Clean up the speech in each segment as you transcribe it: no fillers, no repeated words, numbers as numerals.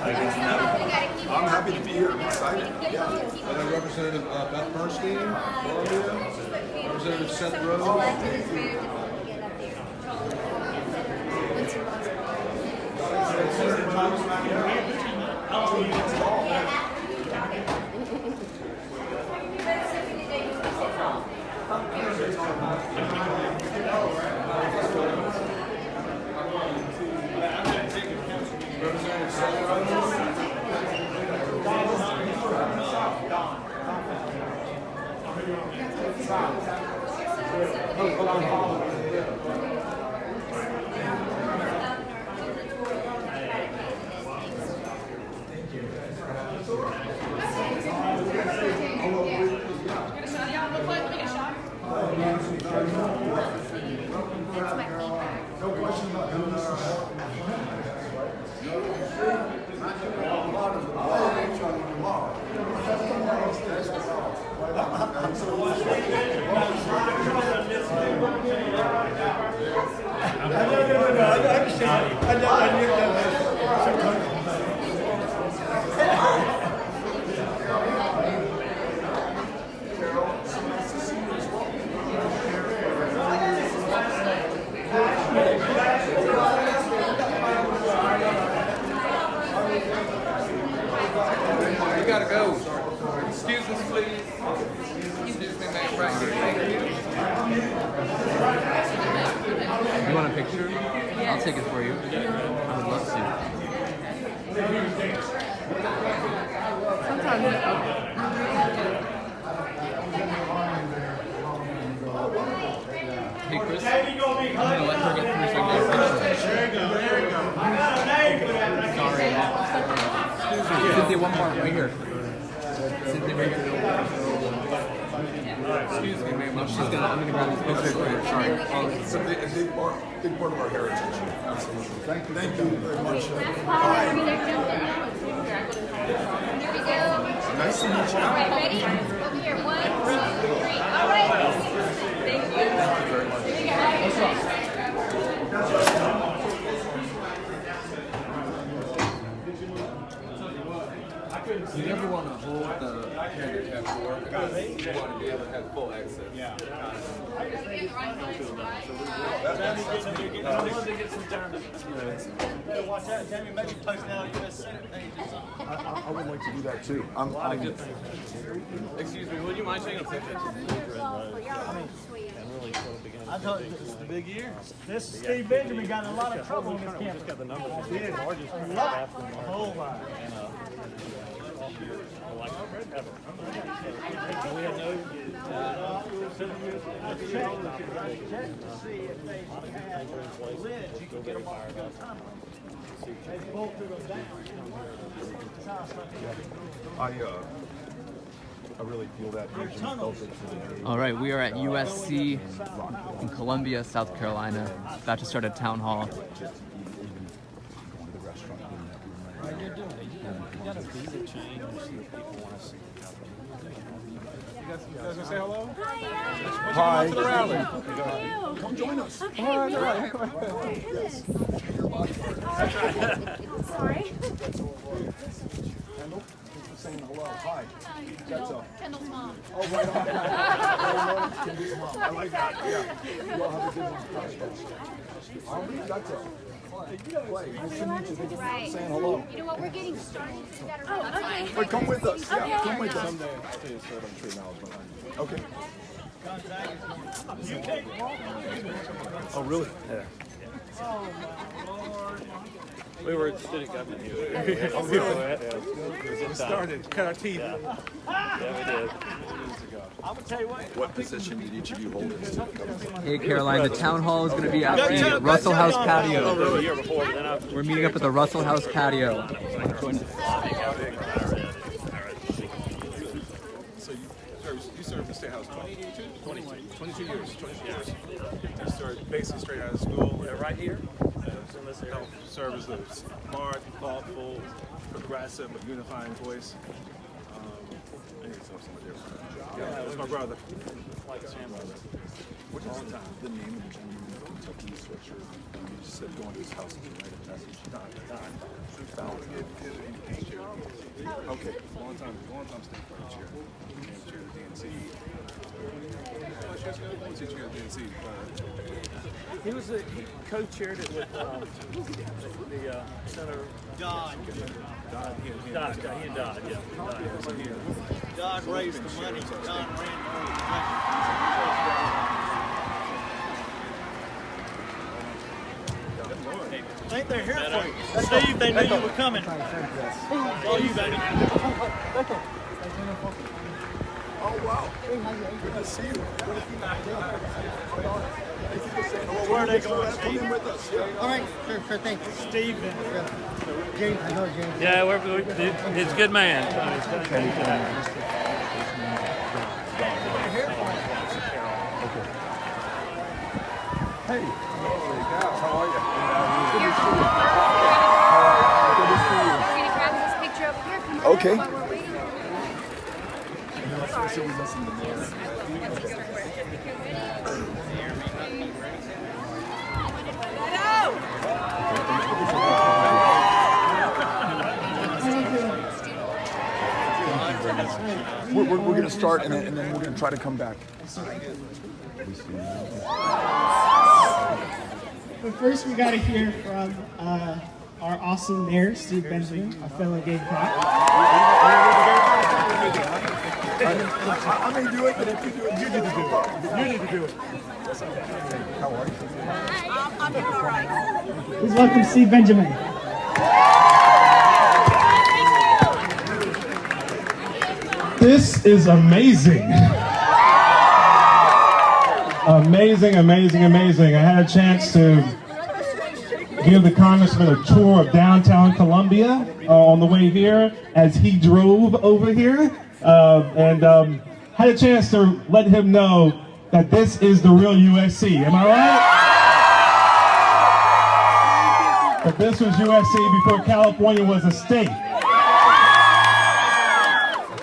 I'm happy to be here. I'm excited. Yeah. And then Representative Beth Bernstein, Columbia. Representative Seth Rose. Senator Thomas You gotta go. Excuse us, please. Excuse me, ma'am. Right here. Thank you. You want a picture? I'll take it for you. I would love to. Sometimes Hey Chris, I'm gonna let her get through so I can get a picture. There you go. Sorry. Cynthia, one more right here. Cynthia, right here. Excuse me, ma'am. I'm gonna grab this picture for you. Sorry. It's a big part of our heritage. Absolutely. Thank you very much. There we go. Nice to meet you. All right, ready? Over here. 1, 2, 3. All right. Thank you. Thank you very much. You never want to hold the handicap door because you want to be able to have full access. Yeah. Watch out, Jamie. Maybe post now USC page or something. I would like to do that too. Excuse me, would you mind taking a picture? I thought this was the big year. This Steve Benjamin got in a lot of trouble on this campus. Got the numbers. Did. Largest A lot. A whole lot. We had no. Check to see if they had lids. You can get them off the time. They bolted them down. That's how I started. I really feel that vision closer to the All right, we are at USC in Columbia, South Carolina. About to start a town hall. going to the restaurant. You're doing it. You got a visa change. People want to see. You guys gonna say hello? Hi. To the rally. Come join us. Okay. Oh, sorry. Kendall, thanks for saying hello. Hi. Kendall's mom. Oh, right on. Kendall's mom. I like that. Yeah. You all have a good one. I'll be that's it. Clay, nice to meet you. Thank you for saying hello. You know what? We're getting started. We gotta run. That's fine. But come with us. Yeah, Okay. come with us. Someday I'll tell you a story. I'm sure now is behind you. Okay. Oh, really? Yeah. We were at city government here. Oh, really? We started. Cut our teeth. Yeah, we did. I'm gonna tell you What position did each of you hold in the city government? Hey Caroline, the town hall is going to be at the Russell House patio. The year before, then I We're meeting up at the Russell House patio. So you served the State House 22 years. You started basically straight out of school. right here. Help serve as a smart, thoughtful, progressive, but unifying voice. I need to tell somebody else. Yeah, that's my brother. Like a grandmother. What is the name of the gentleman in Kentucky sweatshirt? You just said go into his house and write a message. Okay, long time state party chair. Chair of the DNC. What's he chair of the DNC? He co-chaired it with the Senator Dodd. Dodd, yeah. Dodd raised the money. Don ran I think they're here for you. Steve, they knew you were coming. Oh, you baby. Oh, wow. Good to see you. Where are they going, Come Steve? in with us. Yeah. All right, sure, thanks. Steve and James, I know James. Yeah, he's a good man. Hey. How are you? Here, come over. Good to see you. We're gonna grab this picture over here. Come on Okay. up while we're waiting. We're going to start and then we're going to try to come back. But first, we got to hear from our awesome mayor, Steve Benjamin, our fellow Gamecock. I may do it, but if you do it, you need to do it. You need to do it. How are you? I'm doing all right. Please welcome Steve Benjamin. This is amazing. Amazing, amazing, amazing. I had a chance to give the congressman a tour of downtown Columbia on the way here as he drove over here. And had a chance to let him know that this is the real USC. Am I right? That this was USC before California was a state.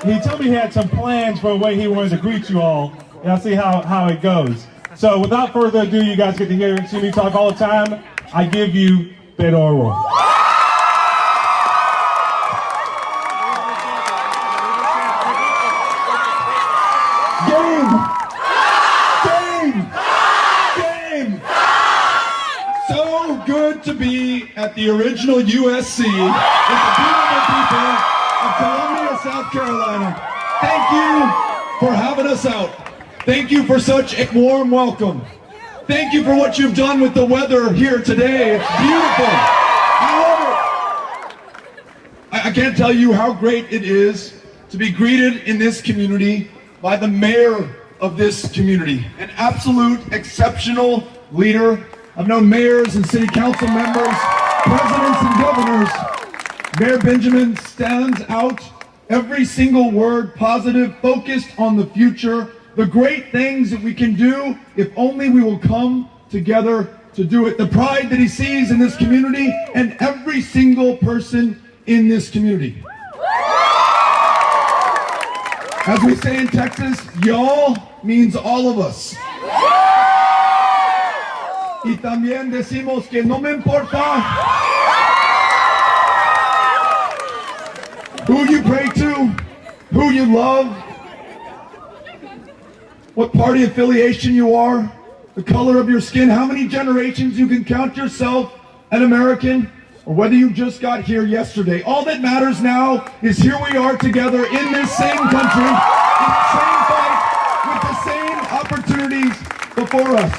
He told me he had some plans for the way he wanted to greet you all. And I'll see how it goes. So without further ado, you guys get to hear and see me talk all the time. I give you Beto. Game! So good to be at the original USC with the beautiful people of Columbia, South Carolina. Thank you for having us out. Thank you for such a warm welcome. Thank you for what you've done with the weather here today. It's beautiful. However, I can't tell you how great it is to be greeted in this community by the mayor of this community, an absolute exceptional leader. I've known mayors and city council members, presidents and governors. Mayor Benjamin stands out. Every single word positive, focused on the future, the great things that we can do if only we will come together to do it. The pride that he sees in this community and every single person in this community. As we say in Texas, y'all means all of us. Y también decimos que no me importa who you pray to, who you love, what party affiliation you are, the color of your skin, how many generations you can count yourself an American, or whether you just got here yesterday. All that matters now is here we are together in this same country, in the same fight, with the same opportunities before us.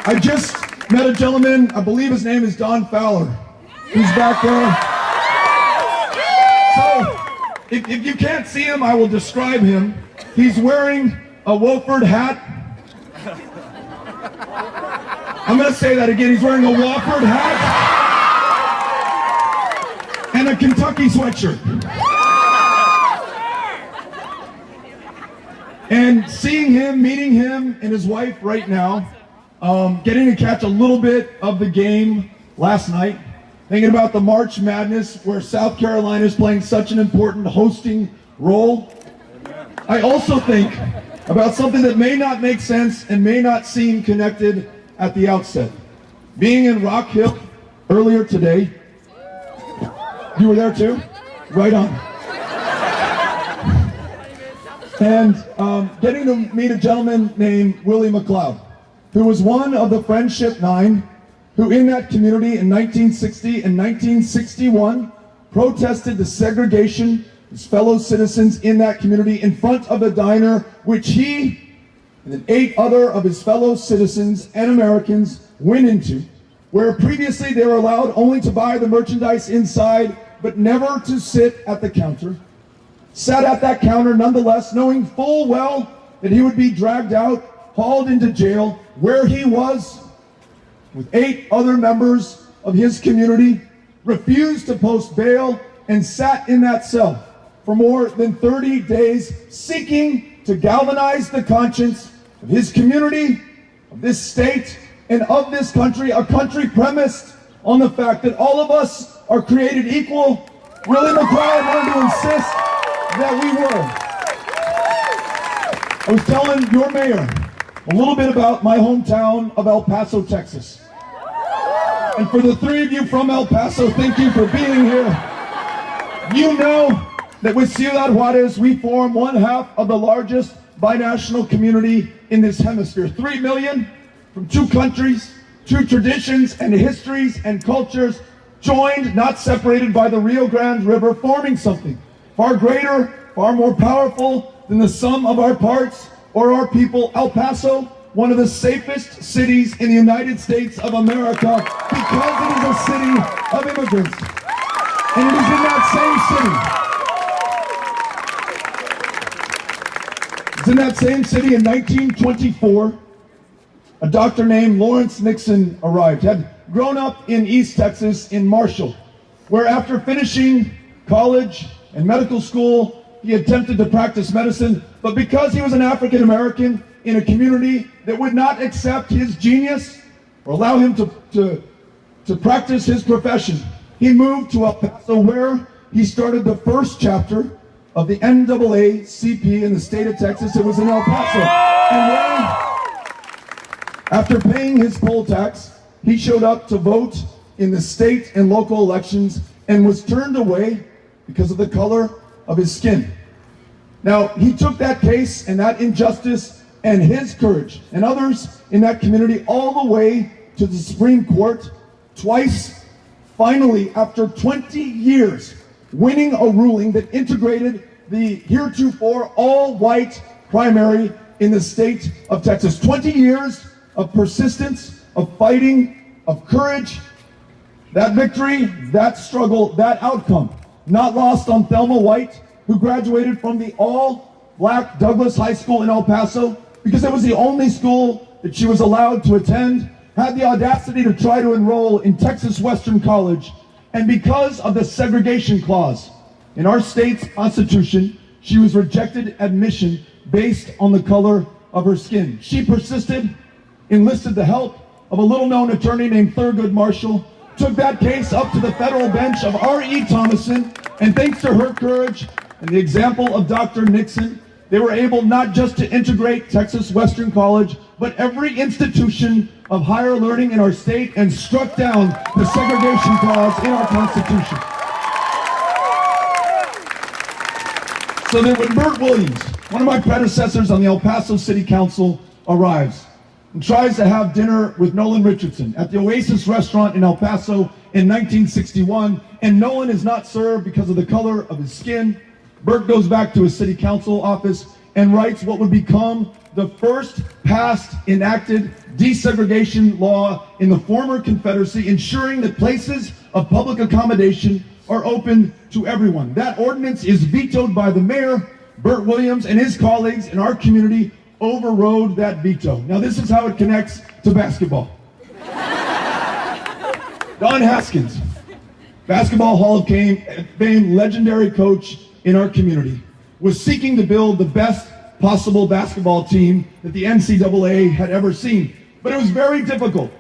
I just met a gentleman, I believe his name is Don Fowler. He's back there. So, if you can't see him, I will describe him. He's wearing a Wofford hat. I'm going to say that again. He's wearing a Wofford hat and a Kentucky sweatshirt. And seeing him, meeting him and his wife right now, getting to catch a little bit of the game last night, thinking about the March Madness where South Carolina is playing such an important hosting role. I also think about something that may not make sense and may not seem connected at the outset. Being in Rock Hill earlier today, You were there too? Right on. And getting to meet a gentleman named Willie McLeod, who was one of the Friendship Nine, who in that community in 1960 and 1961 protested the segregation of his fellow citizens in that community in front of a diner which he and then 8 other of his fellow citizens and Americans went into, where previously they were allowed only to buy the merchandise inside but never to sit at the counter. Sat at that counter nonetheless, knowing full well that he would be dragged out, hauled into jail, where he was with 8 other members of his community, refused to post bail, and sat in that cell for more than 30 days, seeking to galvanize the conscience of his community, of this state, and of this country, a country premised on the fact that all of us are created equal. Willie McLeod wanted to insist that we were. I was telling your mayor a little bit about my hometown of El Paso, Texas. And for the 3 of you from El Paso, thank you for being here. You know that with Ciudad Juarez, we form 1/2 of the largest binational community in this hemisphere. 3 million from 2 countries, 2 traditions and histories and cultures, joined, not separated by the Rio Grande River, forming something far greater, far more powerful than the sum of our parts or our people. El Paso, one of the safest cities in the United States of America, because it is a city of immigrants. And it is in that same city. It's in that same city in 1924, a doctor named Lawrence Nixon arrived. He had grown up in East Texas in Marshall, where after finishing college and medical school, he attempted to practice medicine, but because he was an African American in a community that would not accept his genius or allow him to practice his profession, he moved to El Paso, where he started the first chapter of the NAACP in the state of Texas. It was in El Paso. And when, after paying his poll tax, he showed up to vote in the state and local elections and was turned away because of the color of his skin. Now, he took that case and that injustice and his courage and others in that community all the way to the Supreme Court twice, finally, after 20 years, winning a ruling that integrated the heretofore all-white primary in the state of Texas. 20 years of persistence, of fighting, of courage. That victory, that struggle, that outcome, not lost on Thelma White, who graduated from the all-black Douglas High School in El Paso because it was the only school that she was allowed to attend, had the audacity to try to enroll in Texas Western College, and because of the segregation clause in our state's constitution, she was rejected admission based on the color of her skin. She persisted, enlisted the help of a little-known attorney named Thurgood Marshall, took that case up to the federal bench of R.E. Thomason, and thanks to her courage and the example of Dr. Nixon, they were able not just to integrate Texas Western College, but every institution of higher learning in our state, and struck down the segregation clause in our Constitution. So that when Bert Williams, one of my predecessors on the El Paso City Council, arrives and tries to have dinner with Nolan Richardson at the Oasis restaurant in El Paso in 1961, and Nolan is not served because of the color of his skin, Bert goes back to his city council office and writes what would become the first passed enacted desegregation law in the former Confederacy, ensuring that places of public accommodation are open to everyone. That ordinance is vetoed by the mayor. Bert Williams and his colleagues in our community overrode that veto. Now this is how it connects to basketball. Don Haskins, Basketball Hall of Fame legendary coach in our community, was seeking to build the best possible basketball team that the NCAA had ever seen. But it was very difficult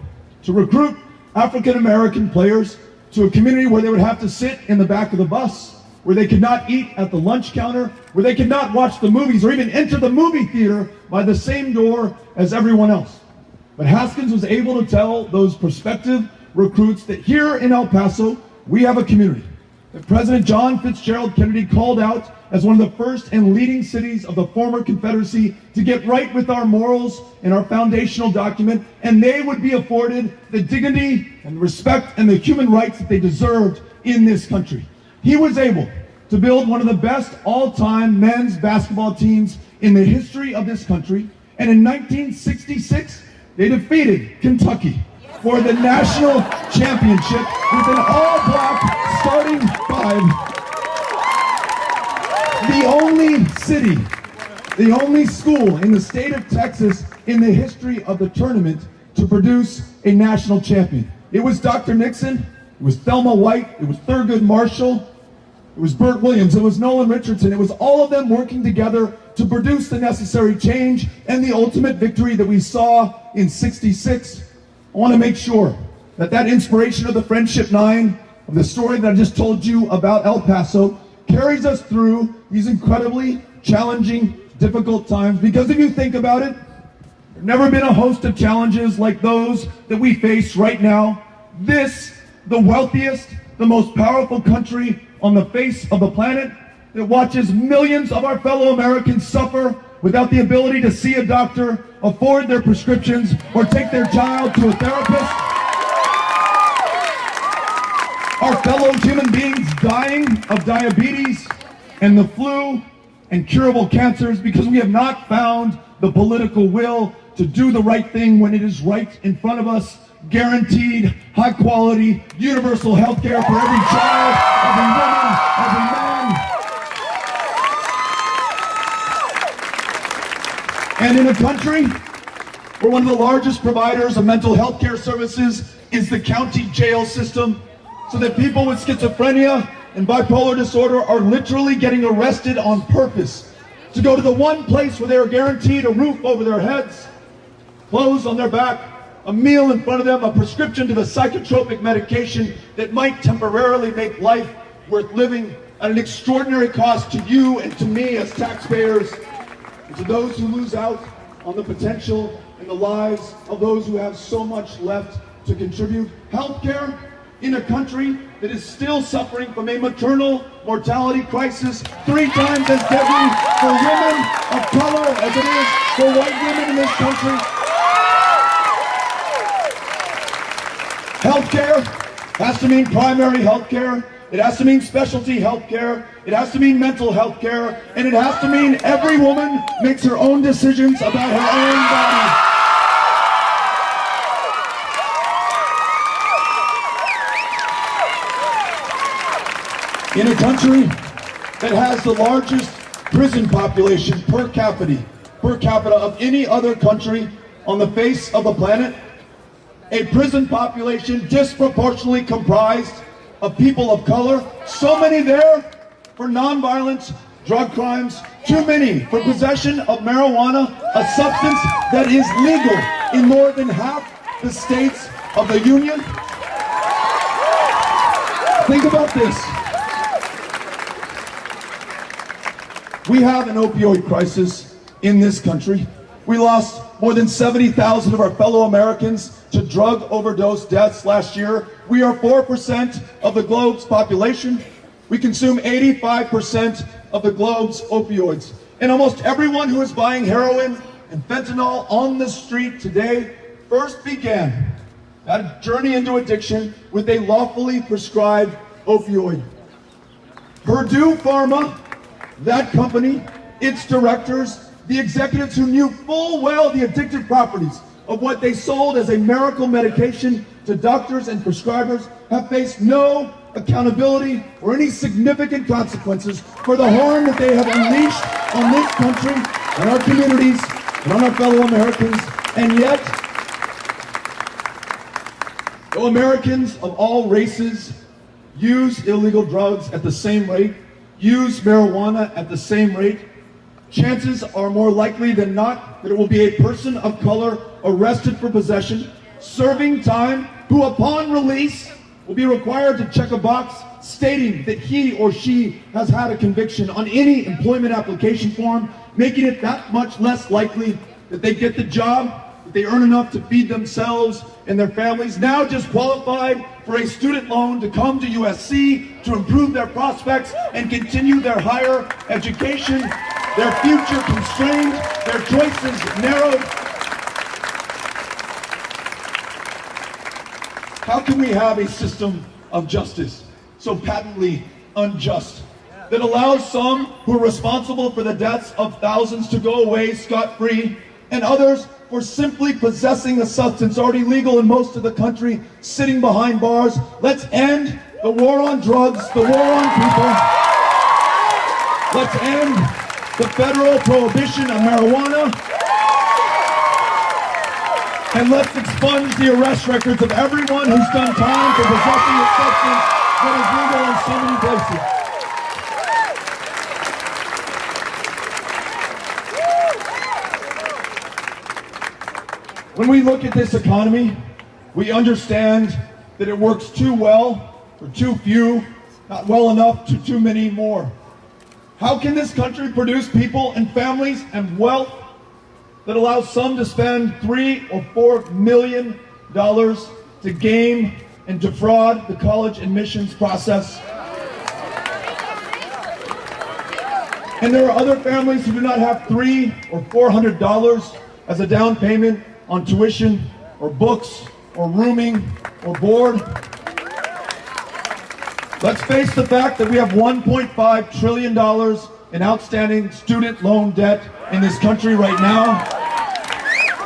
to recruit African American players to a community where they would have to sit in the back of the bus, where they could not eat at the lunch counter, where they could not watch the movies or even enter the movie theater by the same door as everyone else. But Haskins was able to tell those prospective recruits that here in El Paso, we have a community that President John Fitzgerald Kennedy called out as one of the first and leading cities of the former Confederacy to get right with our morals in our foundational document, and they would be afforded the dignity and respect and the human rights that they deserved in this country. He was able to build one of the best all-time men's basketball teams in the history of this country, and in 1966, they defeated Kentucky for the national championship with an all-black starting five. The only city, the only school in the state of Texas in the history of the tournament to produce a national champion. It was Dr. Nixon, it was Thelma White, it was Thurgood Marshall, it was Burt Williams, it was Nolan Richardson. It was all of them working together to produce the necessary change and the ultimate victory that we saw in '66. I want to make sure that that inspiration of the Friendship Nine, of the story that I just told you about El Paso, carries us through these incredibly challenging, difficult times. Because if you think about it, there's never been a host of challenges like those that we face right now. This, the wealthiest, the most powerful country on the face of the planet, that watches millions of our fellow Americans suffer without the ability to see a doctor, afford their prescriptions, or take their child to a therapist. Our fellow human beings dying of diabetes and the flu and curable cancers because we have not found the political will to do the right thing when it is right in front of us. Guaranteed, high quality, universal health care for every child, every woman, every man. And in a country where one of the largest providers of mental health care services is the county jail system, so that people with schizophrenia and bipolar disorder are literally getting arrested on purpose to go to the one place where they are guaranteed a roof over their heads, clothes on their back, a meal in front of them, a prescription to the psychotropic medication that might temporarily make life worth living at an extraordinary cost to you and to me as taxpayers, and to those who lose out on the potential and the lives of those who have so much left to contribute. Healthcare in a country that is still suffering from a maternal mortality crisis 3 times as deadly for women of color as it is for white women in this country. Healthcare has to mean primary healthcare. It has to mean specialty healthcare. It has to mean mental healthcare. And it has to mean every woman makes her own decisions about her own body. In a country that has the largest prison population per capita of any other country on the face of the planet, a prison population disproportionately comprised of people of color, so many there for nonviolent drug crimes, too many for possession of marijuana, a substance that is legal in more than half the states of the Union. Think about this. We have an opioid crisis in this country. We lost more than 70,000 of our fellow Americans to drug overdose deaths last year. We are 4% of the globe's population. We consume 85% of the globe's opioids. And almost everyone who is buying heroin and fentanyl on the street today first began that journey into addiction with a lawfully prescribed opioid. Purdue Pharma, that company, its directors, the executives who knew full well the addictive properties of what they sold as a miracle medication to doctors and prescribers, have faced no accountability or any significant consequences for the harm that they have unleashed on this country, on our communities, and on our fellow Americans. And yet, though Americans of all races use illegal drugs at the same rate, use marijuana at the same rate, chances are more likely than not that it will be a person of color arrested for possession, serving time, who upon release will be required to check a box stating that he or she has had a conviction on any employment application form, making it that much less likely that they get the job, that they earn enough to feed themselves and their families, now just qualified for a student loan to come to USC to improve their prospects and continue their higher education, their future constrained, their choices narrowed. How can we have a system of justice so patently unjust that allows some who are responsible for the deaths of thousands to go away scot-free and others for simply possessing a substance already legal in most of the country sitting behind bars? Let's end the war on drugs, the war on people. Let's end the federal prohibition of marijuana. And let's expunge the arrest records of everyone who's done time for possessing a substance that is legal in so many places. When we look at this economy, we understand that it works too well for too few, not well enough to too many more. How can this country produce people and families and wealth that allows some to spend $3 or $4 million to game and defraud the college admissions process? And there are other families who do not have $300 or $400 as a down payment on tuition or books or rooming or board. Let's face the fact that we have $1.5 trillion in outstanding student loan debt in this country right now.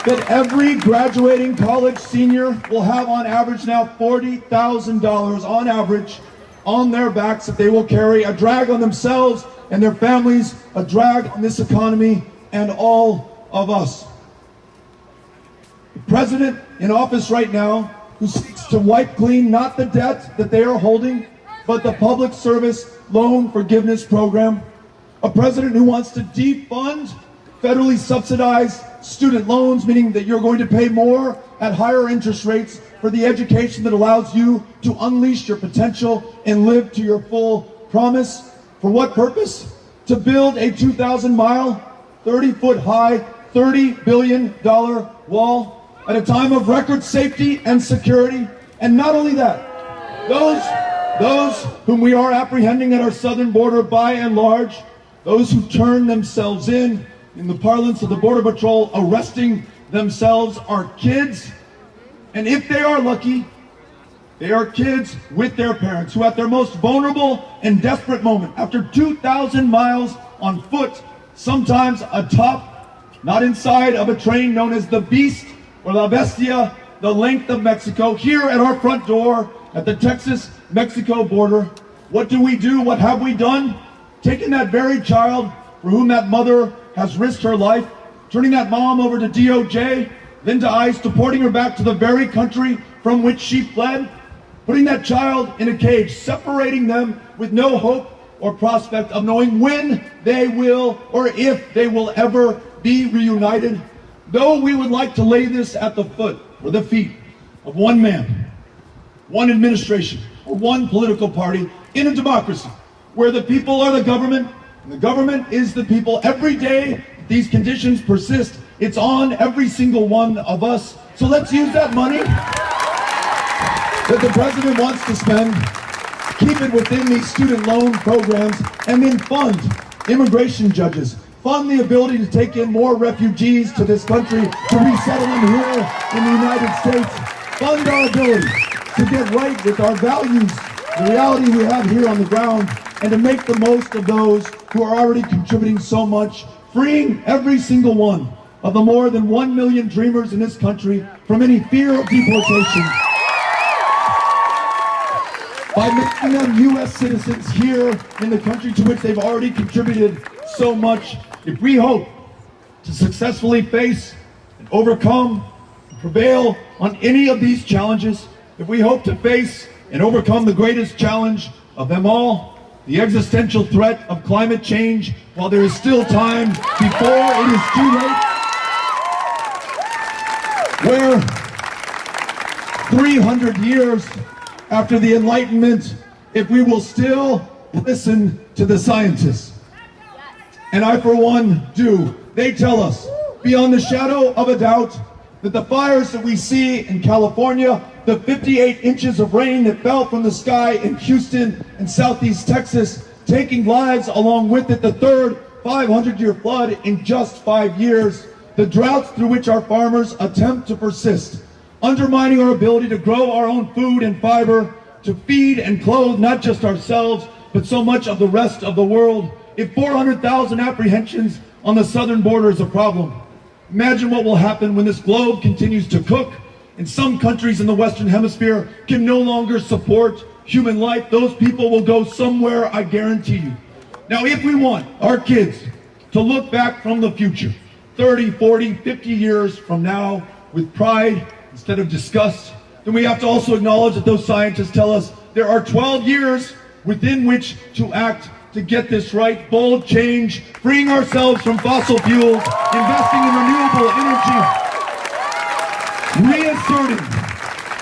That every graduating college senior will have on average now $40,000 on average on their backs that they will carry, a drag on themselves and their families, a drag on this economy and all of us. The president in office right now who seeks to wipe clean not the debt that they are holding, but the public service loan forgiveness program. A president who wants to defund federally subsidized student loans, meaning that you're going to pay more at higher interest rates for the education that allows you to unleash your potential and live to your full promise. For what purpose? To build a 2,000-mile, 30-foot high, $30 billion wall at a time of record safety and security. And not only that, those whom we are apprehending at our southern border by and large, those who turn themselves in the parlance of the Border Patrol, arresting themselves, are kids. And if they are lucky, they are kids with their parents who at their most vulnerable and desperate moment, after 2,000 miles on foot, sometimes atop, not inside of a train known as the Beast or La Bestia, the length of Mexico, here at our front door at the Texas-Mexico border, what do? What have we done? Taken that very child for whom that mother has risked her life, turning that mom over to DOJ, then to ICE, deporting her back to the very country from which she fled, putting that child in a cage, separating them with no hope or prospect of knowing when they will or if they will ever be reunited. Though we would like to lay this at the foot or the feet of one man, one administration, or one political party in a democracy where the people are the government and the government is the people. Every day these conditions persist, it's on every single one of us. So let's use that money that the president wants to spend, keep it within these student loan programs, and then fund immigration judges, fund the ability to take in more refugees to this country, to resettle them here in the United States, fund our ability to get right with our values, the reality we have here on the ground, and to make the most of those who are already contributing so much, freeing every single one of the more than 1 million dreamers in this country from any fear of deportation, by making them U.S. citizens here in the country to which they've already contributed so much. If we hope to successfully face and overcome and prevail on any of these challenges, if we hope to face and overcome the greatest challenge of them all, the existential threat of climate change, while there is still time before it is too late, where 300 years after the Enlightenment, if we will still listen to the scientists. And I, for one, do. They tell us, beyond the shadow of a doubt, that the fires that we see in California, the 58 inches of rain that fell from the sky in Houston and Southeast Texas, taking lives along with it, the third 500-year flood in just 5 years, the droughts through which our farmers attempt to persist, undermining our ability to grow our own food and fiber, to feed and clothe not just ourselves, but so much of the rest of the world. If 400,000 apprehensions on the southern border is a problem, imagine what will happen when this globe continues to cook and some countries in the Western Hemisphere can no longer support human life. Those people will go somewhere, I guarantee you. Now, if we want our kids to look back from the future, 30, 40, 50 years from now, with pride instead of disgust, then we have to also acknowledge that those scientists tell us there are 12 years within which to act to get this right. Bold change, freeing ourselves from fossil fuels, investing in renewable energy, reasserting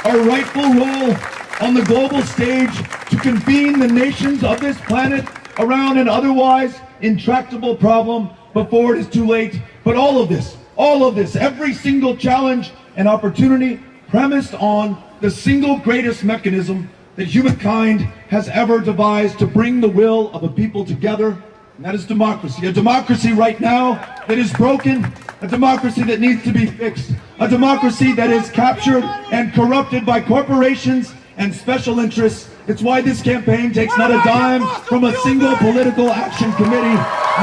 our rightful role on the global stage to convene the nations of this planet around an otherwise intractable problem before it is too late. But all of this, every single challenge and opportunity premised on the single greatest mechanism that humankind has ever devised to bring the will of a people together, and that is democracy. A democracy right now that is broken, a democracy that needs to be fixed, a democracy that is captured and corrupted by corporations and special interests. It's why this campaign takes not a dime from a single political action committee.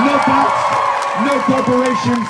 No PACs, no corporations,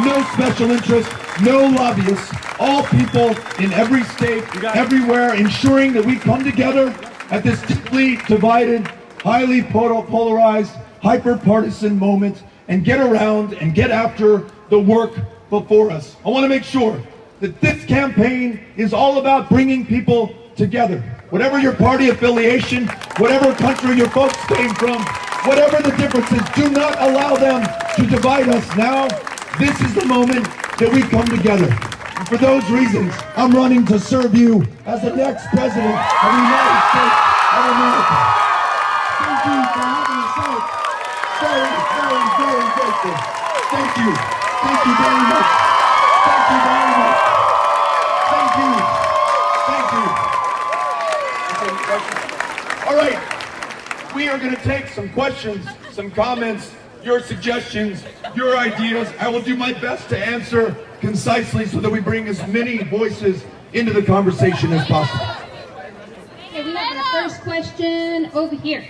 no special interests, no lobbyists, all people in every state, everywhere, ensuring that we come together at this deeply divided, highly polarized, hyper-partisan moment and get around and get after the work before us. I want to make sure that this campaign is all about bringing people together. Whatever your party affiliation, whatever country your folks came from, whatever the differences, do not allow them to divide us now. This is the moment that we come together. And for those reasons, I'm running to serve you as the next president of the United States of America. Thank you for having us out. Very, very, very grateful. Thank you. Thank you very much. Thank you very much. Thank you. Thank you. All right. We are going to take some questions, some comments, your suggestions, your ideas. I will do my best to answer concisely so that we bring as many voices into the conversation as possible. Okay, we have our first question over here.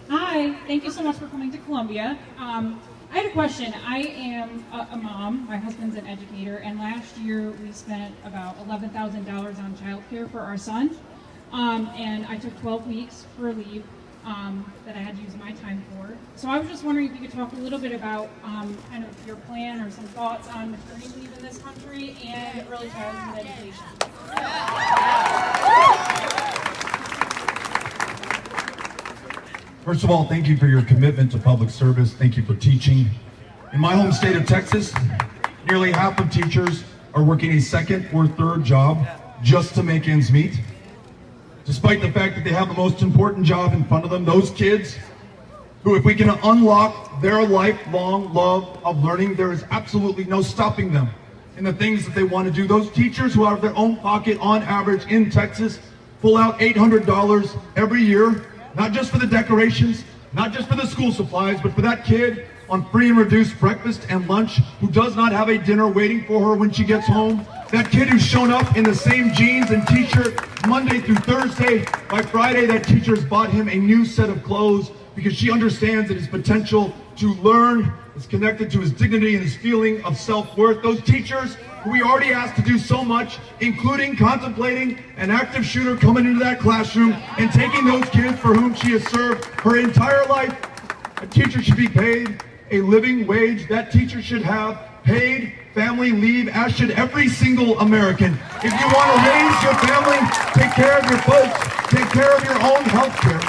Hi, thank you so much for coming to Columbia. I had a question. I am a mom, my husband's an educator, and last year we spent about $11,000 on childcare for our son. And I took 12 weeks for leave that I had to use my time for. So I was just wondering if you could talk a little bit about kind of your plan or some thoughts on maternity leave in this country and early childhood education. First of all, thank you for your commitment to public service. Thank you for teaching. In my home state of Texas, nearly half of teachers are working a second or third job just to make ends meet. Despite the fact that they have the most important job in front of them, those kids who, if we can unlock their lifelong love of learning, there is absolutely no stopping them in the things that they want to do. Those teachers who out of their own pocket, on average in Texas, pull out $800 every year, not just for the decorations, not just for the school supplies, but for that kid on free and reduced breakfast and lunch who does not have a dinner waiting for her when she gets home. That kid who's shown up in the same jeans and t-shirt Monday through Thursday. By Friday, that teacher's bought him a new set of clothes because she understands that his potential to learn is connected to his dignity and his feeling of self-worth. Those teachers who we already asked to do so much, including contemplating an active shooter coming into that classroom and taking those kids for whom she has served her entire life. A teacher should be paid a living wage. That teacher should have paid family leave, as should every single American. If you want to raise your family, take care of your folks, take care of your own health care,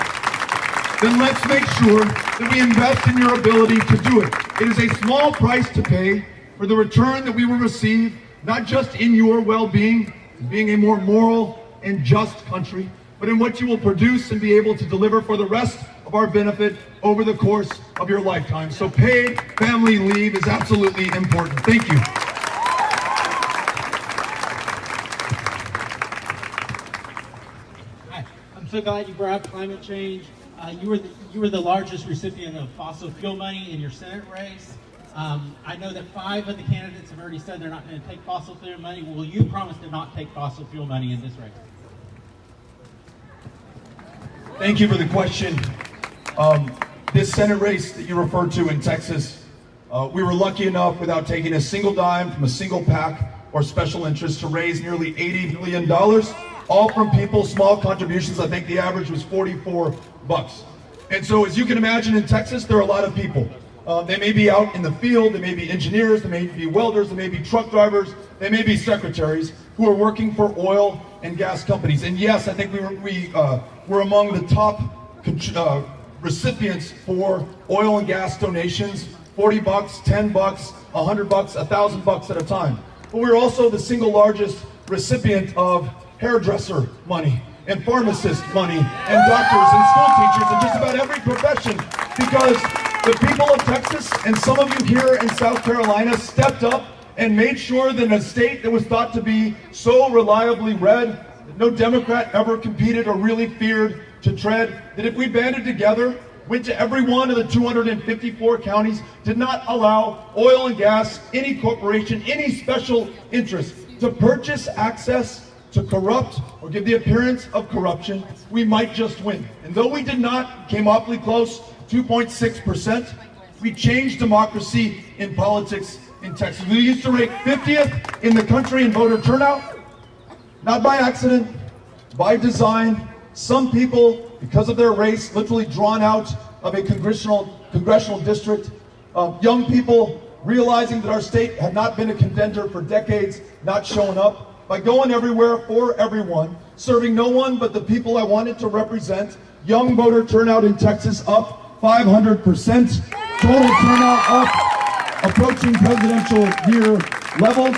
then let's make sure that we invest in your ability to do it. It is a small price to pay for the return that we will receive, not just in your well-being, being a more moral and just country, but in what you will produce and be able to deliver for the rest of our benefit over the course of your lifetime. So paid family leave is absolutely important. Thank you. Hi, I'm so glad you brought up climate change. You were the largest recipient of fossil fuel money in your Senate race. I know that 5 of the candidates have already said they're not going to take fossil fuel money. Will you promise to not take fossil fuel money in this race? Thank you for the question. This Senate race that you referred to in Texas, we were lucky enough, without taking a single dime from a single PAC or special interest, to raise nearly $80 million, all from people, small contributions. I think the average was $44. And so, as you can imagine, in Texas, there are a lot of people. They may be out in the field, they may be engineers, they may be welders, they may be truck drivers, they may be secretaries who are working for oil and gas companies. And yes, I think we're among the top recipients for oil and gas donations, $40, $10, $100, $1,000 at a time. But we're also the single largest recipient of hairdresser money and pharmacist money and doctors and school teachers and just about every profession, because the people of Texas and some of you here in South Carolina stepped up and made sure that in a state that was thought to be so reliably red, that no Democrat ever competed or really feared to tread, that if we banded together, went to every one of the 254 counties, did not allow oil and gas, any corporation, any special interest to purchase access to corrupt or give the appearance of corruption, we might just win. And though we did not, came awfully close, 2.6%, we changed democracy in politics in Texas. We used to rank 50th in the country in voter turnout, not by accident, by design. Some people, because of their race, literally drawn out of a congressional district, young people realizing that our state had not been a contender for decades, not showing up, by going everywhere for everyone, serving no one but the people I wanted to represent. Young voter turnout in Texas up 500%, total turnout up, approaching presidential year levels.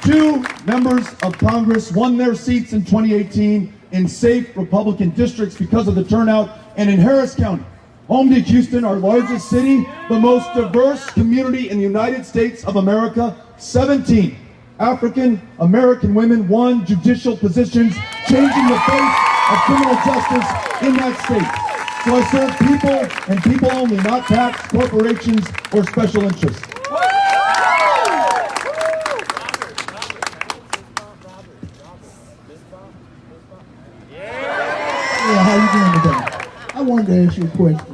2 members of Congress won their seats in 2018 in safe Republican districts because of the turnout. And in Harris County, home to Houston, our largest city, the most diverse community in the United States of America, 17 African American women won judicial positions, changing the face of criminal justice in that state. So I serve people and people only, not PACs, corporations, or special interests. Yeah, how you doing today? I wanted to ask you a question.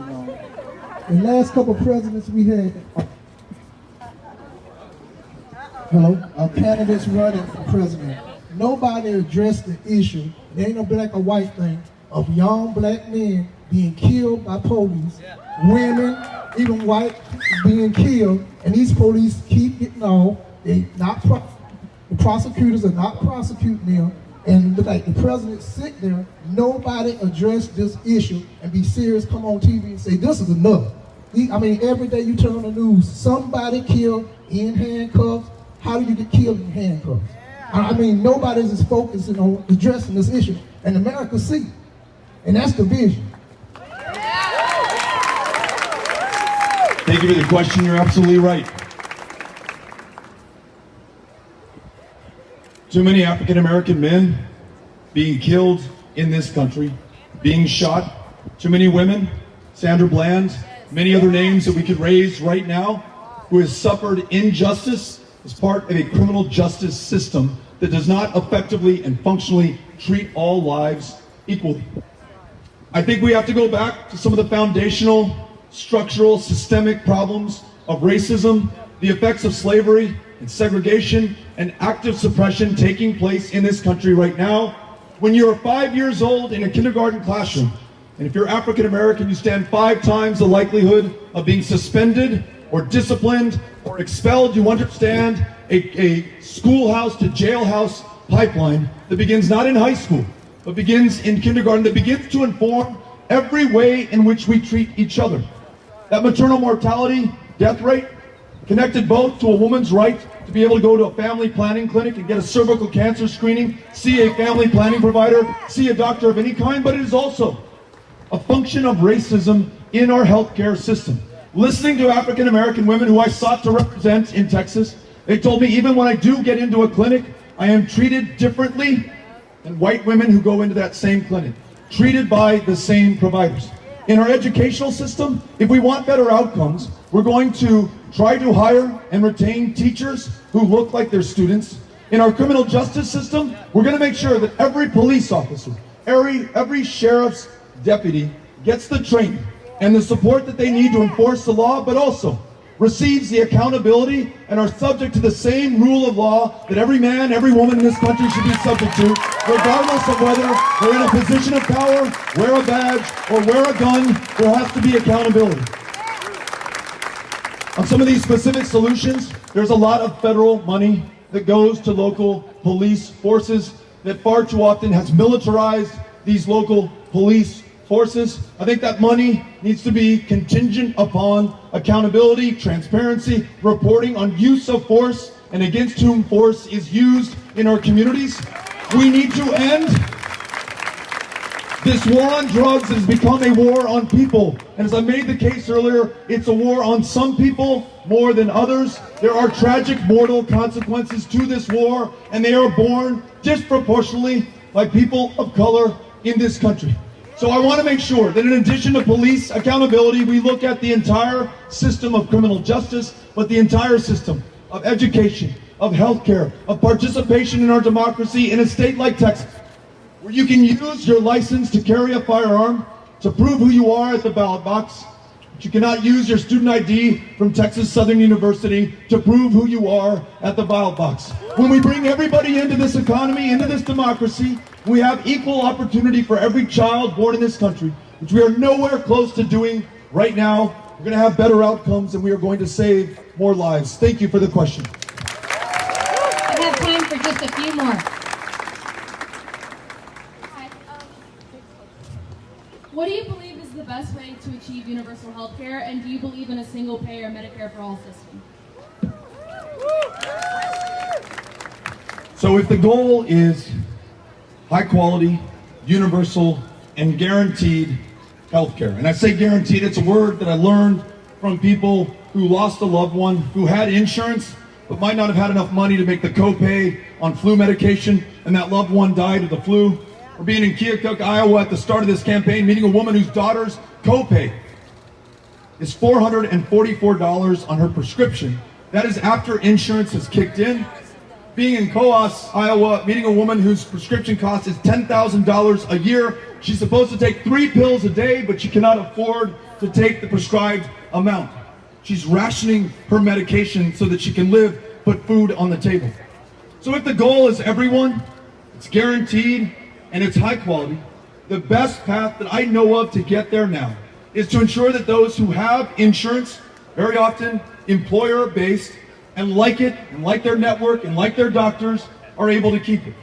The last couple of presidents we had, candidates running for president, nobody addressed the issue, there ain't no black or white thing, of young black men being killed by police, women, even white, being killed, and these police keep getting off. The prosecutors are not prosecuting them, and like the president sit there, nobody addressed this issue and be serious, come on TV and say, this is enough. I mean, every day you turn on the news, somebody killed in handcuffs. How do you get killed in handcuffs? I mean, nobody's focusing on addressing this issue, and America see, and that's the vision. Thank you for the question. You're absolutely right. Too many African American men being killed in this country, being shot. Too many women, Sandra Bland, many other names that we could raise right now, who has suffered injustice as part of a criminal justice system that does not effectively and functionally treat all lives equally. I think we have to go back to some of the foundational, structural, systemic problems of racism, the effects of slavery and segregation and active suppression taking place in this country right now. When you're 5 years old in a kindergarten classroom, and if you're African American, you stand 5 times the likelihood of being suspended or disciplined or expelled. You understand a schoolhouse to jailhouse pipeline that begins not in high school, but begins in kindergarten, that begins to inform every way in which we treat each other. That maternal mortality, death rate, Connected both to a woman's right to be able to go to a family planning clinic and get a cervical cancer screening, see a family planning provider, see a doctor of any kind, but it is also a function of racism in our healthcare system. Listening to African American women who I sought to represent in Texas, they told me even when I do get into a clinic, I am treated differently than white women who go into that same clinic, treated by the same providers. In our educational system, if we want better outcomes, we're going to try to hire and retain teachers who look like their students. In our criminal justice system, we're going to make sure that every police officer, every sheriff's deputy gets the training and the support that they need to enforce the law, but also receives the accountability and are subject to the same rule of law that every man, every woman in this country should be subject to, regardless of whether they're in a position of power, wear a badge, or wear a gun. There has to be accountability. On some of these specific solutions, there's a lot of federal money that goes to local police forces that far too often has militarized these local police forces. I think that money needs to be contingent upon accountability, transparency, reporting on use of force and against whom force is used in our communities. We need to end this war on drugs has become a war on people. And as I made the case earlier, it's a war on some people more than others. There are tragic mortal consequences to this war, and they are borne disproportionately by people of color in this country. So I want to make sure that in addition to police accountability, we look at the entire system of criminal justice, but the entire system of education, of healthcare, of participation in our democracy in a state like Texas, where you can use your license to carry a firearm to prove who you are at the ballot box, but you cannot use your student ID from Texas Southern University to prove who you are at the ballot box. When we bring everybody into this economy, into this democracy, we have equal opportunity for every child born in this country, which we are nowhere close to doing right now. We're going to have better outcomes and we are going to save more lives. Thank you for the question. I have time for just a few more. What do you believe is the best way to achieve universal health care, and do you believe in a single-payer Medicare for all system? So if the goal is high quality, universal, and guaranteed health care, and I say guaranteed, it's a word that I learned from people who lost a loved one, who had insurance, but might not have had enough money to make the copay on flu medication, and that loved one died of the flu. Or being in Keokuk, Iowa at the start of this campaign, meeting a woman whose daughter's copay is $444 on her prescription. That is after insurance has kicked in. Being in Coos, Iowa, meeting a woman whose prescription cost is $10,000 a year. She's supposed to take 3 pills a day, but she cannot afford to take the prescribed amount. She's rationing her medication so that she can live, put food on the table. So if the goal is everyone, it's guaranteed, and it's high quality, the best path that I know of to get there now is to ensure that those who have insurance, very often employer-based, and like it, and like their network, and like their doctors, are able to keep it.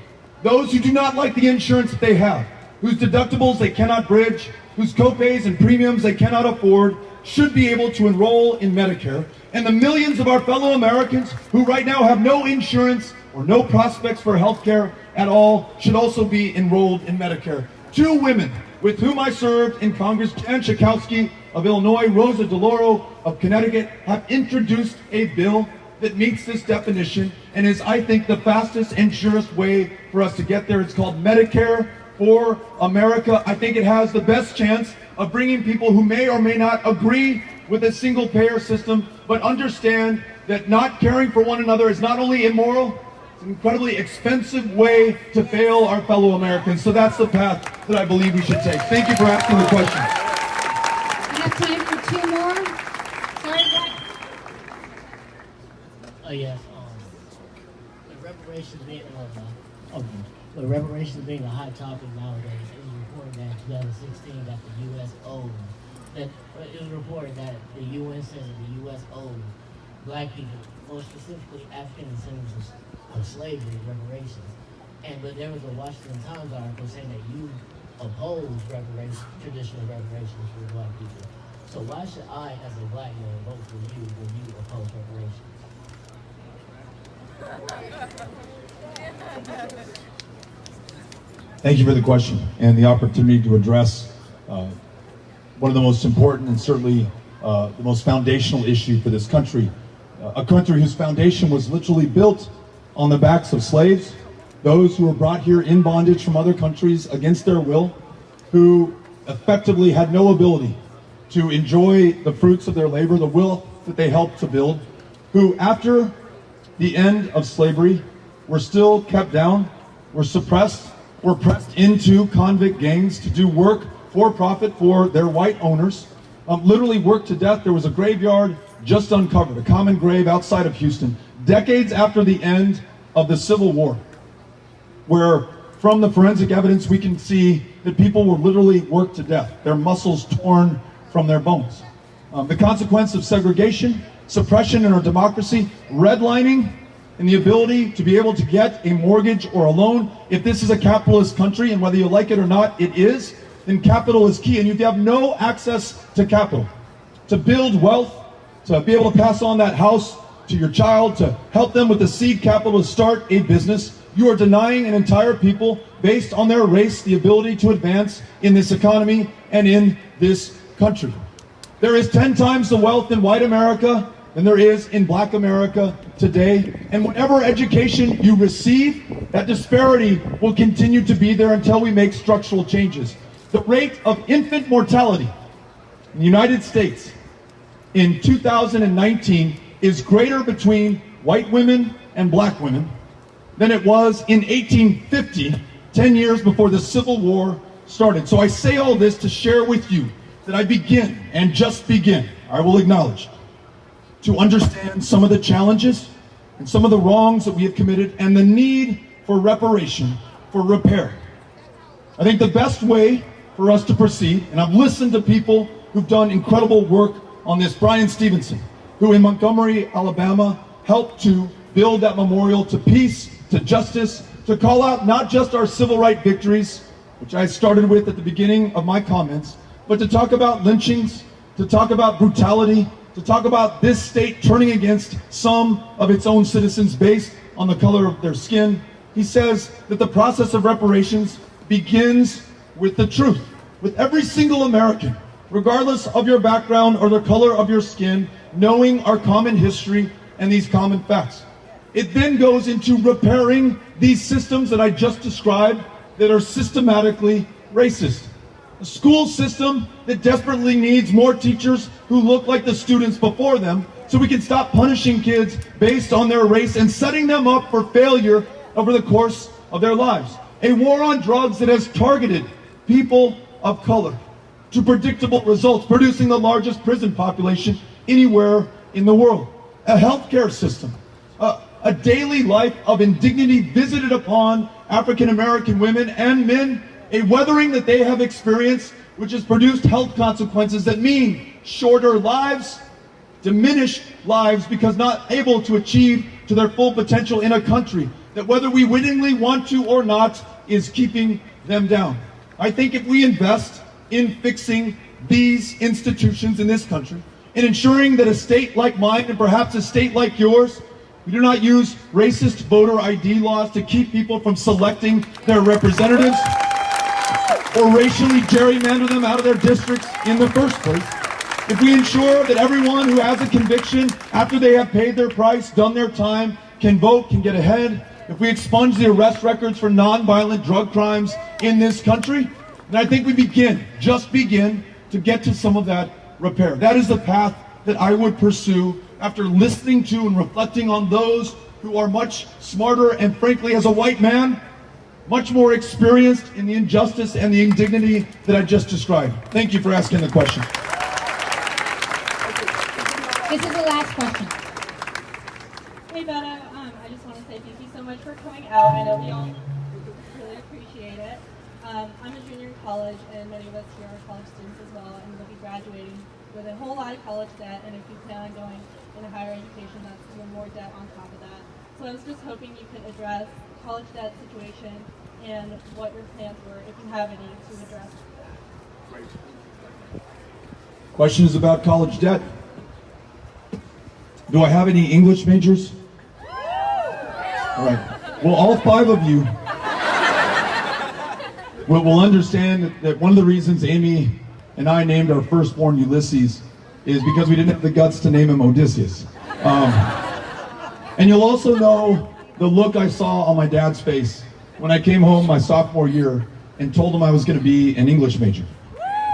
Those who do not like the insurance that they have, whose deductibles they cannot bridge, whose copays and premiums they cannot afford, should be able to enroll in Medicare. And the millions of our fellow Americans who right now have no insurance or no prospects for health care at all should also be enrolled in Medicare. 2 women with whom I served in Congress, Jan Schakowsky of Illinois, Rosa DeLauro of Connecticut, have introduced a bill that meets this definition and is, I think, the fastest and surest way for us to get there. It's called Medicare for America. I think it has the best chance of bringing people who may or may not agree with a single-payer system, but understand that not caring for one another is not only immoral, it's an incredibly expensive way to fail our fellow Americans. So that's the path that I believe we should take. Thank you for asking the question. I have time for 2 more. Sorry, Jack. Yes. Reparations being a hot topic nowadays, it was reported that in 2016 that the U.S. owed, the U.S. says that the U.S. owed black people, more specifically African descendants of slavery, reparations. But there was a Washington Times article saying that you oppose traditional reparations for black people. So why should I, as a black man, vote for you when you oppose reparations? Thank you for the question and the opportunity to address one of the most important and certainly the most foundational issue for this country. A country whose foundation was literally built on the backs of slaves, those who were brought here in bondage from other countries against their will, who effectively had no ability to enjoy the fruits of their labor, the wealth that they helped to build, who after the end of slavery were still kept down, were suppressed, were pressed into convict gangs to do work for profit for their white owners, literally worked to death. There was a graveyard just uncovered, a common grave outside of Houston, decades after the end of the Civil War, where from the forensic evidence we can see that people were literally worked to death, their muscles torn from their bones. The consequence of segregation, suppression in our democracy, redlining, and the ability to be able to get a mortgage or a loan. If this is a capitalist country, and whether you like it or not, it is, then capital is key. And you have no access to capital, to build wealth, to be able to pass on that house to your child, to help them with the seed capital to start a business. You are denying an entire people, based on their race, the ability to advance in this economy and in this country. There is 10 times the wealth in white America than there is in black America today. And whatever education you receive, that disparity will continue to be there until we make structural changes. The rate of infant mortality in the United States in 2019 is greater between white women and black women than it was in 1850, 10 years before the Civil War started. So I say all this to share with you that I begin, and just begin, I will acknowledge, to understand some of the challenges and some of the wrongs that we have committed and the need for reparation, for repair. I think the best way for us to proceed, and I've listened to people who've done incredible work on this, Brian Stevenson, who in Montgomery, Alabama, helped to build that memorial to peace, to justice, to call out not just our civil rights victories, which I started with at the beginning of my comments, but to talk about lynchings, to talk about brutality, to talk about this state turning against some of its own citizens based on the color of their skin. He says that the process of reparations begins with the truth, with every single American, regardless of your background or the color of your skin, knowing our common history and these common facts. It then goes into repairing these systems that I just described that are systematically racist. A school system that desperately needs more teachers who look like the students before them, so we can stop punishing kids based on their race and setting them up for failure over the course of their lives. A war on drugs that has targeted people of color to predictable results, producing the largest prison population anywhere in the world. A healthcare system, a daily life of indignity visited upon African American women and men, a weathering that they have experienced, which has produced health consequences that mean shorter lives, diminished lives, because not able to achieve to their full potential in a country that, whether we wittingly want to or not, is keeping them down. I think if we invest in fixing these institutions in this country, in ensuring that a state like mine and perhaps a state like yours, we do not use racist voter ID laws to keep people from selecting their representatives or racially gerrymander them out of their districts in the first place. If we ensure that everyone who has a conviction after they have paid their price, done their time, can vote, can get ahead, if we expunge the arrest records for nonviolent drug crimes in this country, then I think we begin, just begin, to get to some of that repair. That is the path that I would pursue after listening to and reflecting on those who are much smarter and, frankly, as a white man, much more experienced in the injustice and the indignity that I just described. Thank you for asking the question. This is the last question. Hey Beto, I just want to say thank you so much for coming out. I know we all really appreciate it. I'm a junior in college, and many of us here are college students as well, and we'll be graduating with a whole lot of college debt, and if you plan on going into higher education, that's even more debt on top of that. So I was just hoping you could address the college debt situation and what your plans were, if you have any, to address that. Great. Question is about college debt. Do I have any English majors? All right. Well, all 5 of you will understand that one of the reasons Amy and I named our firstborn Ulysses is because we didn't have the guts to name him Odysseus. And you'll also know the look I saw on my dad's face when I came home my sophomore year and told him I was going to be an English major.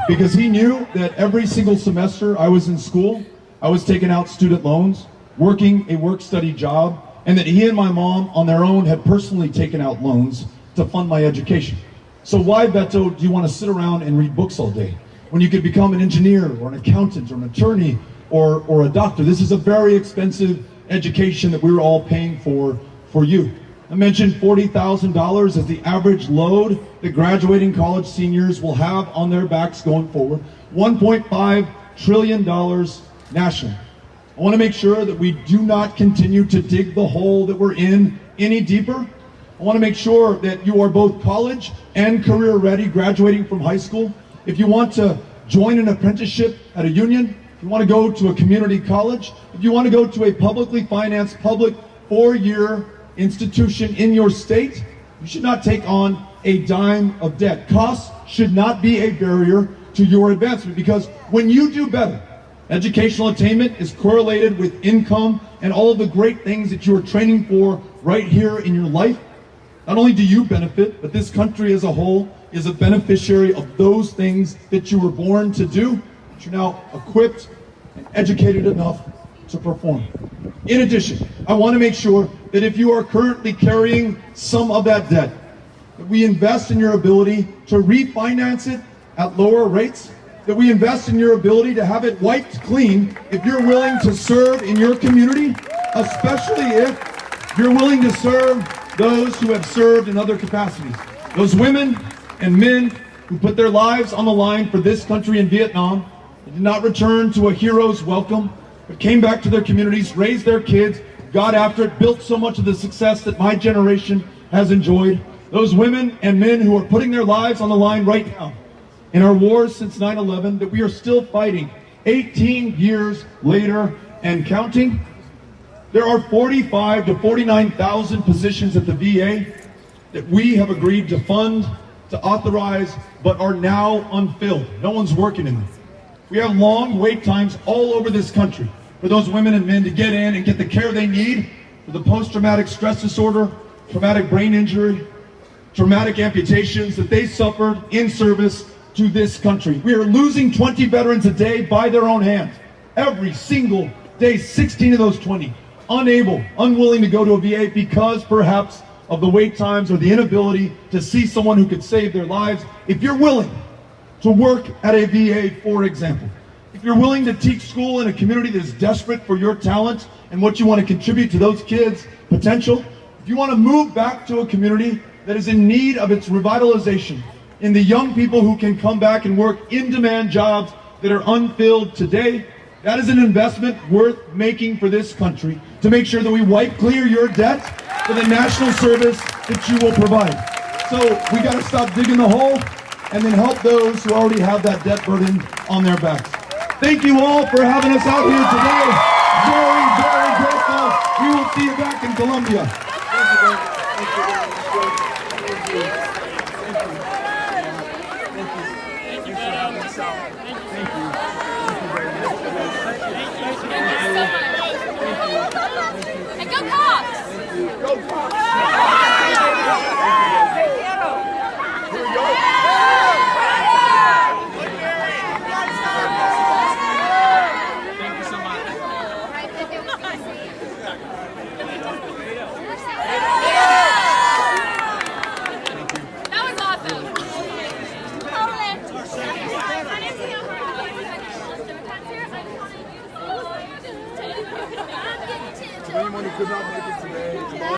Because he knew that every single semester I was in school, I was taking out student loans, working a work-study job, and that he and my mom on their own had personally taken out loans to fund my education. So why, Beto, do you want to sit around and read books all day when you could become an engineer or an accountant or an attorney or a doctor? This is a very expensive education that we're all paying for you. I mentioned $40,000 as the average load that graduating college seniors will have on their backs going forward. $1.5 trillion nationally. I want to make sure that we do not continue to dig the hole that we're in any deeper. I want to make sure that you are both college and career ready graduating from high school. If you want to join an apprenticeship at a union, if you want to go to a community college, if you want to go to a publicly financed public 4-year institution in your state, you should not take on a dime of debt. Costs should not be a barrier to your advancement, because when you do better, educational attainment is correlated with income and all of the great things that you are training for right here in your life. Not only do you benefit, but this country as a whole is a beneficiary of those things that you were born to do, that you're now equipped and educated enough to perform. In addition, I want to make sure that if you are currently carrying some of that debt, that we invest in your ability to refinance it at lower rates, that we invest in your ability to have it wiped clean if you're willing to serve in your community, especially if you're willing to serve those who have served in other capacities. Those women and men who put their lives on the line for this country in Vietnam, and did not return to a hero's welcome, but came back to their communities, raised their kids, got after it, built so much of the success that my generation has enjoyed. Those women and men who are putting their lives on the line right now in our wars since 9/11 that we are still fighting 18 years later and counting. There are 45 to 49,000 positions at the VA that we have agreed to fund, to authorize, but are now unfilled. No one's working in them. We have long wait times all over this country for those women and men to get in and get the care they need for the post-traumatic stress disorder, traumatic brain injury, traumatic amputations that they suffered in service to this country. We are losing 20 veterans a day by their own hands. Every single day, 16 of those 20 unable, unwilling to go to a VA because perhaps of the wait times or the inability to see someone who could save their lives. If you're willing to work at a VA, for example, if you're willing to teach school in a community that is desperate for your talent and what you want to contribute to those kids' potential, if you want to move back to a community that is in need of its revitalization, in the young people who can come back and work in-demand jobs that are unfilled today, that is an investment worth making for this country to make sure that we wipe clear your debt for the national service that you will provide. So we got to stop digging the hole and then help those who already have that debt burden on their backs. Thank you all for having us out here today. Very, very grateful. We will see you back in Columbia. And go Cox! Go Cox! Here we go. Thank you so much. That was awesome. To anyone who could not make it today, tomorrow.